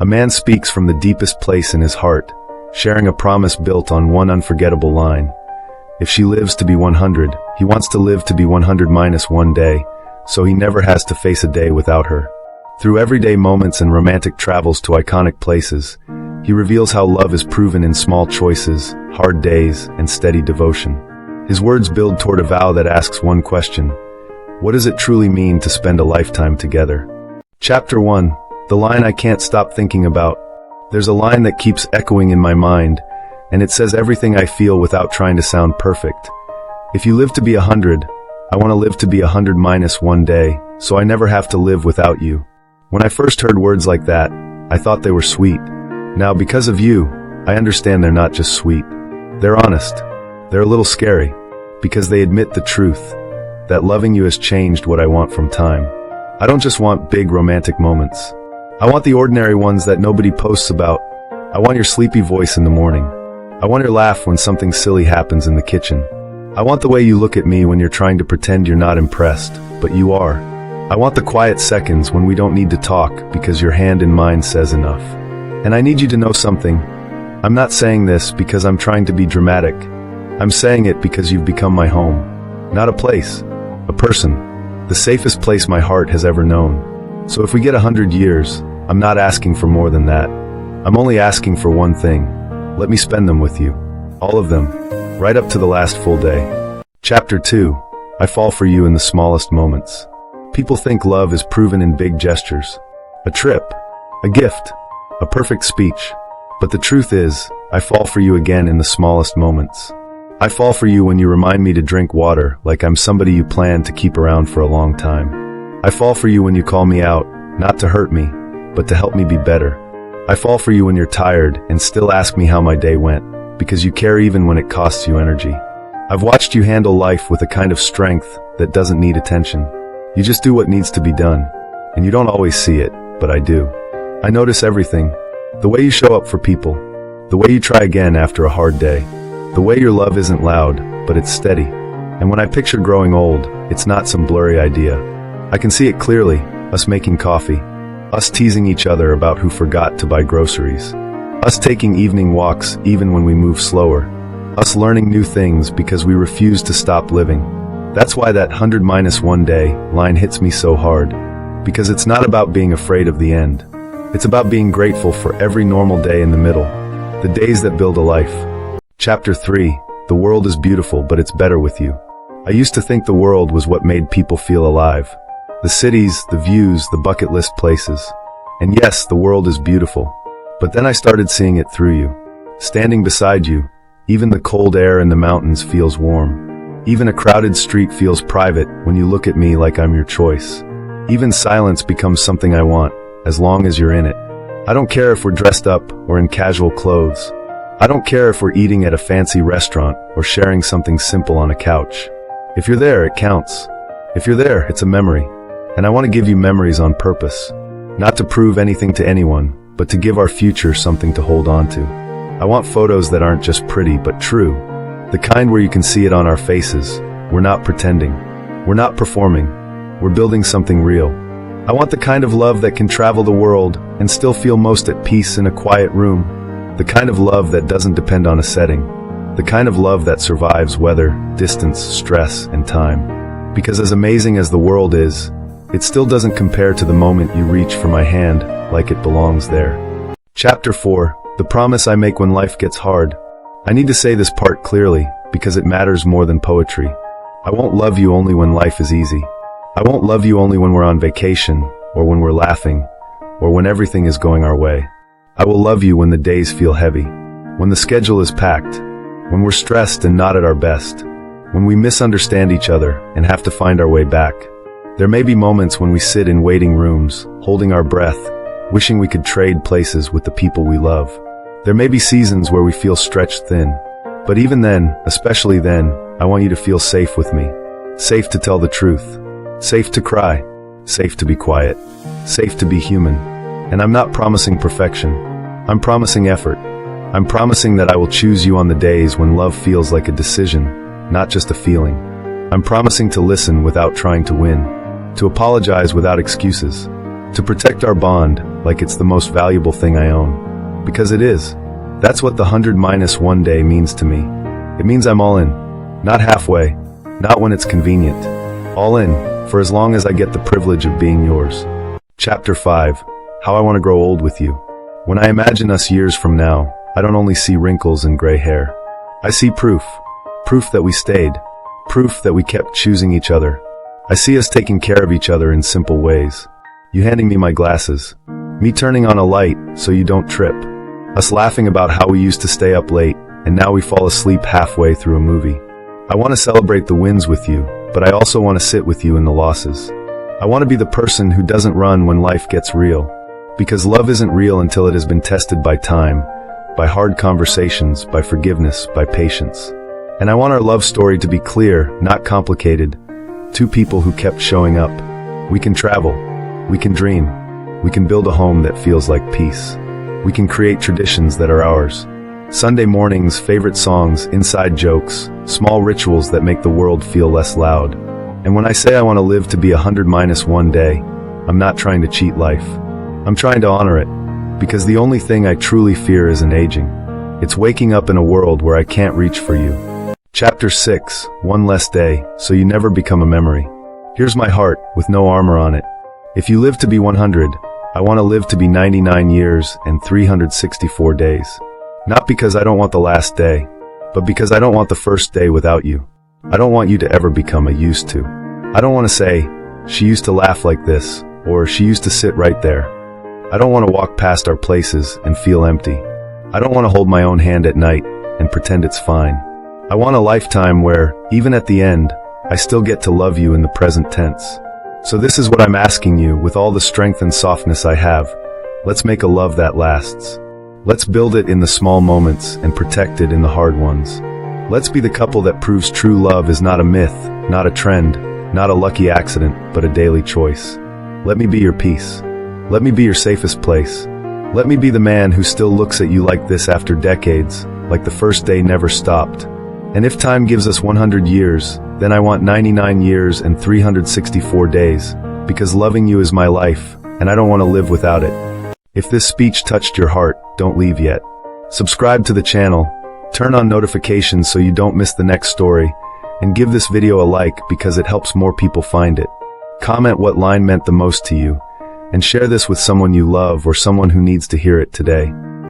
A man speaks from the deepest place in his heart, sharing a promise built on one unforgettable line. If she lives to be 100, he wants to live to be 100 minus one day, so he never has to face a day without her. Through everyday moments and romantic travels to iconic places, he reveals how love is proven in small choices, hard days, and steady devotion. His words build toward a vow that asks one question: what does it truly mean to spend a lifetime together? Chapter 1. The line I can't stop thinking about. There's a line that keeps echoing in my mind, and it says everything I feel without trying to sound perfect. If you live to be 100, I want to live to be 100 minus one day, so I never have to live without you. When I first heard words like that, I thought they were sweet. Now, because of you, I understand they're not just sweet. They're honest. They're a little scary, because they admit the truth, that loving you has changed what I want from time. I don't just want big romantic moments. I want the ordinary ones that nobody posts about. I want your sleepy voice in the morning. I want your laugh when something silly happens in the kitchen. I want the way you look at me when you're trying to pretend you're not impressed, but you are. I want the quiet seconds when we don't need to talk because your hand in mine says enough. And I need you to know something. I'm not saying this because I'm trying to be dramatic. I'm saying it because you've become my home. Not a place, a person. The safest place my heart has ever known. So if we get 100 years, I'm not asking for more than that. I'm only asking for one thing. Let me spend them with you. All of them. Right up to the last full day. Chapter 2. I fall for you in the smallest moments. People think love is proven in big gestures. A trip. A gift. A perfect speech. But the truth is, I fall for you again in the smallest moments. I fall for you when you remind me to drink water like I'm somebody you plan to keep around for a long time. I fall for you when you call me out, not to hurt me, but to help me be better. I fall for you when you're tired and still ask me how my day went, because you care even when it costs you energy. I've watched you handle life with a kind of strength that doesn't need attention. You just do what needs to be done, and you don't always see it, but I do. I notice everything. The way you show up for people. The way you try again after a hard day. The way your love isn't loud, but it's steady. And when I picture growing old, it's not some blurry idea. I can see it clearly, us making coffee. Us teasing each other about who forgot to buy groceries. Us taking evening walks even when we move slower. Us learning new things because we refuse to stop living. That's why that 100 minus one day line hits me so hard. Because it's not about being afraid of the end. It's about being grateful for every normal day in the middle. The days that build a life. Chapter 3. The world is beautiful, but it's better with you. I used to think the world was what made people feel alive. The cities, the views, the bucket list places. And yes, the world is beautiful. But then I started seeing it through you. Standing beside you, even the cold air in the mountains feels warm. Even a crowded street feels private when you look at me like I'm your choice. Even silence becomes something I want, as long as you're in it. I don't care if we're dressed up or in casual clothes. I don't care if we're eating at a fancy restaurant or sharing something simple on a couch. If you're there, it counts. If you're there, it's a memory. And I want to give you memories on purpose. Not to prove anything to anyone, but to give our future something to hold on to. I want photos that aren't just pretty, but true. The kind where you can see it on our faces. We're not pretending. We're not performing. We're building something real. I want the kind of love that can travel the world and still feel most at peace in a quiet room. The kind of love that doesn't depend on a setting. The kind of love that survives weather, distance, stress, and time. Because as amazing as the world is, it still doesn't compare to the moment you reach for my hand like it belongs there. Chapter 4. The promise I make when life gets hard. I need to say this part clearly, because it matters more than poetry. I won't love you only when life is easy. I won't love you only when we're on vacation, or when we're laughing, or when everything is going our way. I will love you when the days feel heavy, when the schedule is packed, when we're stressed and not at our best, when we misunderstand each other and have to find our way back. There may be moments when we sit in waiting rooms, holding our breath, wishing we could trade places with the people we love. There may be seasons where we feel stretched thin. But even then, especially then, I want you to feel safe with me. Safe to tell the truth. Safe to cry. Safe to be quiet. Safe to be human. And I'm not promising perfection. I'm promising effort. I'm promising that I will choose you on the days when love feels like a decision, not just a feeling. I'm promising to listen without trying to win. To apologize without excuses. To protect our bond like it's the most valuable thing I own. Because it is. That's what the 100 minus 1 day means to me. It means I'm all in. Not halfway. Not when it's convenient. All in, for as long as I get the privilege of being yours. Chapter 5. How I want to grow old with you. When I imagine us years from now, I don't only see wrinkles and gray hair. I see proof. Proof that we stayed. Proof that we kept choosing each other. I see us taking care of each other in simple ways. You handing me my glasses. Me turning on a light so you don't trip. Us laughing about how we used to stay up late, and now we fall asleep halfway through a movie. I want to celebrate the wins with you, but I also want to sit with you in the losses. I want to be the person who doesn't run when life gets real. Because love isn't real until it has been tested by time, by hard conversations, by forgiveness, by patience. And I want our love story to be clear, not complicated. Two people who kept showing up. We can travel. We can dream. We can build a home that feels like peace. We can create traditions that are ours. Sunday mornings, favorite songs, inside jokes, small rituals that make the world feel less loud. And when I say I want to live to be 100 minus 1 day, I'm not trying to cheat life. I'm trying to honor it. Because the only thing I truly fear isn't aging. It's waking up in a world where I can't reach for you. Chapter 6. One less day, so you never become a memory. Here's my heart, with no armor on it. If you live to be 100, I want to live to be 99 years and 364 days. Not because I don't want the last day, but because I don't want the first day without you. I don't want you to ever become a used to. I don't want to say, she used to laugh like this, or she used to sit right there. I don't want to walk past our places and feel empty. I don't want to hold my own hand at night and pretend it's fine. I want a lifetime where, even at the end, I still get to love you in the present tense. So this is what I'm asking you, with all the strength and softness I have. Let's make a love that lasts. Let's build it in the small moments and protect it in the hard ones. Let's be the couple that proves true love is not a myth, not a trend, not a lucky accident, but a daily choice. Let me be your peace. Let me be your safest place. Let me be the man who still looks at you like this after decades, like the first day never stopped. And if time gives us 100 years, then I want 99 years and 364 days, because loving you is my life, and I don't want to live without it. If this speech touched your heart, don't leave yet. Subscribe to the channel, turn on notifications so you don't miss the next story, and give this video a like because it helps more people find it. Comment what line meant the most to you, and share this with someone you love or someone who needs to hear it today.